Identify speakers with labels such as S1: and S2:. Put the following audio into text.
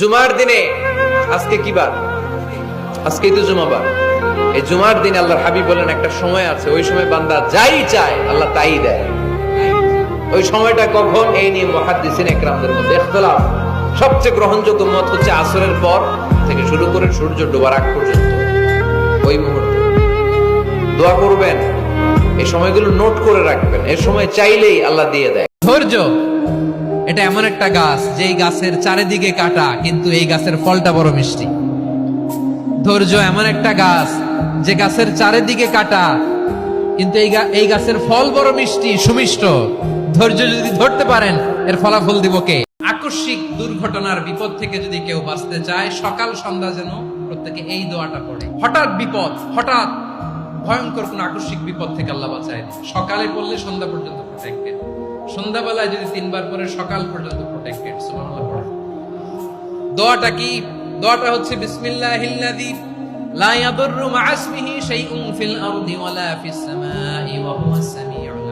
S1: জুমার দিনে, আজকে কি বার? আজকেই তো জুমাবার। এই জুমার দিনে আল্লাহর হাবিব বলেন একটা সময় আছে, ওই সময় বান্দা যাই চায় আল্লাহ তাই দেয়। ওই সময়টা কখন? এই নিয়ে মুহাদ্দিসিন ইকরামদের মধ্যে ইখতিলাফ। সবচেয়ে গ্রহণযোগ্য মত হচ্ছে আসরের পর থেকে শুরু করে সূর্য ডোবার আগ পর্যন্ত। ওই মুহূর্তে দোয়া করবেন, এই সময়গুলো নোট করে রাখবেন। এই সময় চাইলেই আল্লাহ দিয়ে দেয়।
S2: ধৈর্য এটা এমন একটা গাছ যেই গাছের চারিদিকে কাটা, কিন্তু এই গাছের ফলটা বড় মিষ্টি। ধৈর্য এমন একটা গাছ যে গাছের চারিদিকে কাটা, কিন্তু এই গাছের ফল বড় মিষ্টি, সুমিষ্ট। ধৈর্য যদি ধরতে পারেন, এর ফলাফল দিব কে? আকস্মিক দুর্ঘটনার বিপদ থেকে যদি কেউ বাঁচতে চায়, সকাল সন্ধ্যা যেন প্রত্যেকে এই দোয়াটা পড়ে। হঠাৎ বিপদ, হঠাৎ ভয়ঙ্কর কোন আকস্মিক বিপদ থেকে আল্লাহ বাঁচায় দিন। সকালে পড়লে সন্ধ্যা পর্যন্ত প্রোটেক্টেড, সন্ধ্যাবেলায় যদি 3 বার পরে সকাল পর্যন্ত প্রোটেক্টেড। সুবহানাল্লাহ পড়ে। দোয়াটা কি? দোয়াটা হচ্ছে বিসমিল্লাহিল্লাযী লা ইয়াদুররু মা ইসমিহি শাইউন ফিল আরদি ওয়ালা ফিস সামাই ওয়া হুয়াস সামিউল